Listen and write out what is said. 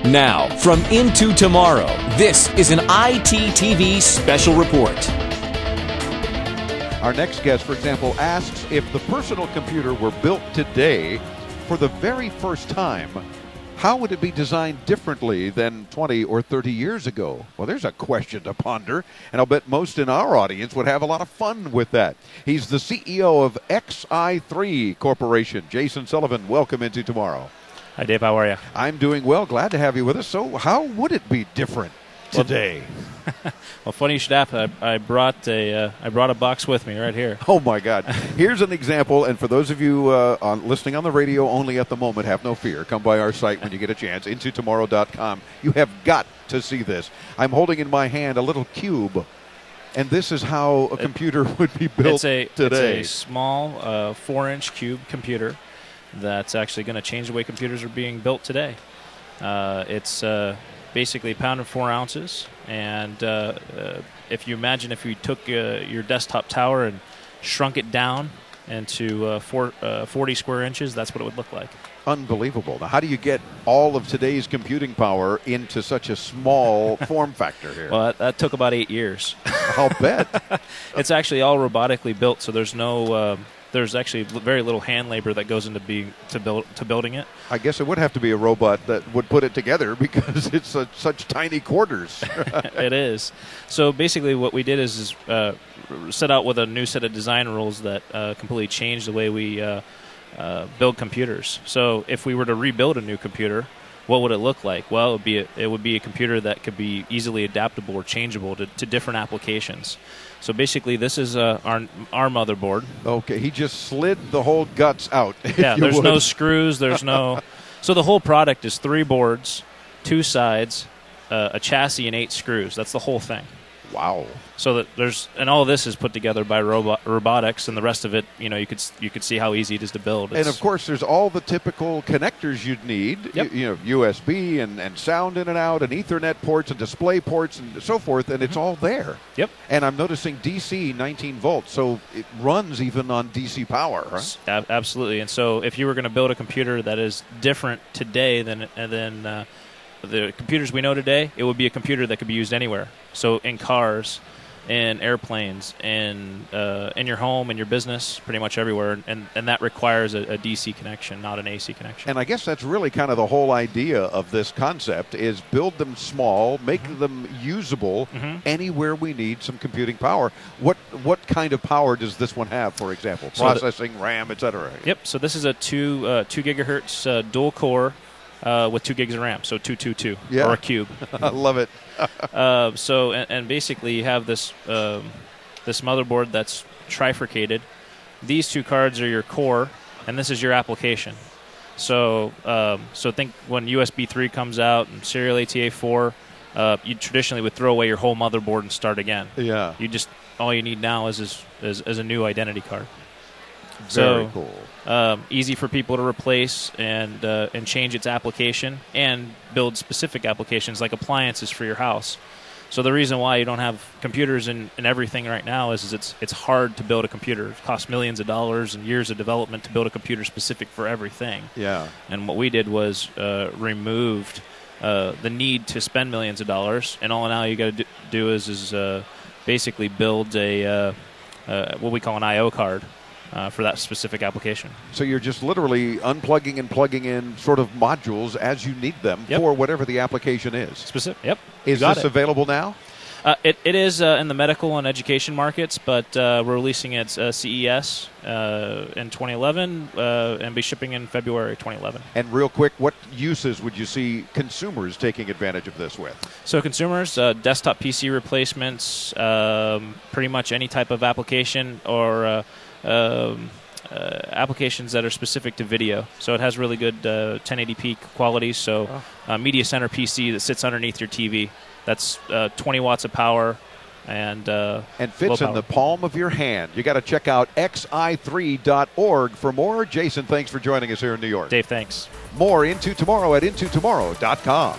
Now, from Into Tomorrow, this is an ITTV special report. Our next guest, for example, asks if the personal computer were built today for the very first time, how would it be designed differently than 20 or 30 years ago? Well, there's a question to ponder, and I'll bet most in our audience would have a lot of fun with that. He's the CEO of Xi3 Corporation. Jason Sullivan, welcome Into Tomorrow. Hi, Dave. How are you? I'm doing well. Glad to have you with us. So how would it be different today? Well, funny you should ask. I brought a box with me right here. Oh, my God. Here's an example, and for those of you listening on the radio only at the moment, have no fear. Come by our site when you get a chance, intotomorrow.com. You have got to see this. I'm holding in my hand a little cube, and this is how a computer would be built today. It's a small 4-inch cube computer that's actually going to change the way computers are being built today. It's basically a pound and 4 ounces, and if you imagine if you took your desktop tower and shrunk it down into 40 square inches, that's what it would look like. Unbelievable. Now, how do you get all of today's computing power into such a small form factor here? Well, that took about 8 years. I'll bet. It's actually all robotically built, so there's no... There's actually very little hand labor that goes into building it. I guess it would have to be a robot that would put it together because it's such tiny quarters. It is. So basically what we did is set out with a new set of design rules that completely changed the way we build computers. So if we were to rebuild a new computer, what would it look like? Well, it would be a computer that could be easily adaptable or changeable to different applications. So basically, this is our motherboard. Okay, he just slid the whole guts out. Yeah, there's no screws. There's no. So the whole product is 3 boards, 2 sides, a chassis, and 8 screws. That's the whole thing. Wow. So that and all of this is put together by robotics, and the rest of it, you could see how easy it is to build. And of course, there's all the typical connectors you'd need. Yep. USB and sound in and out, and Ethernet ports and display ports and so forth, and it's all there. Yep. And I'm noticing DC 19 volts, so it runs even on DC power, right? Absolutely. And so if you were going to build a computer that is different today than the computers we know today, it would be a computer that could be used anywhere. So in cars, in airplanes, in your home, in your business, pretty much everywhere. And that requires a DC connection, not an AC connection. And I guess that's really kind of the whole idea of this concept is build them small, make them usable anywhere we need some computing power. What kind of power does this one have, for example? Processing, RAM, et cetera. Yep. So this is a 2 gigahertz dual core with 2 gigs of RAM, so 222, or a cube. I love it. So basically you have this motherboard that's trifurcated. These 2 cards are your core, and this is your application. So think when USB 3 comes out and serial ATA 4, you traditionally would throw away your whole motherboard and start again. Yeah. All you need now is a new identity card. Very cool. Easy for people to replace and change its application and build specific applications like appliances for your house. So the reason why you don't have computers in everything right now is it's hard to build a computer. It costs millions of dollars and years of development to build a computer specific for everything. Yeah. And what we did was removed the need to spend millions of dollars, and all now you got to do is basically build a what we call an I/O card. For that specific application. So you're just literally unplugging and plugging in sort of modules as you need them for whatever the application is. Yep. Is this available now? It is in the medical and education markets, but we're releasing it at CES in 2011 and be shipping in February 2011. And real quick, what uses would you see consumers taking advantage of this with? So consumers, desktop PC replacements, pretty much any type of application or applications that are specific to video. So it has really good 1080p quality. So Media Center PC that sits underneath your TV. That's 20 watts of power and fits in the palm of your hand. You got to check out xi3.org for more. Jason, thanks for joining us here in New York. Dave, thanks. More Into Tomorrow at intotomorrow.com.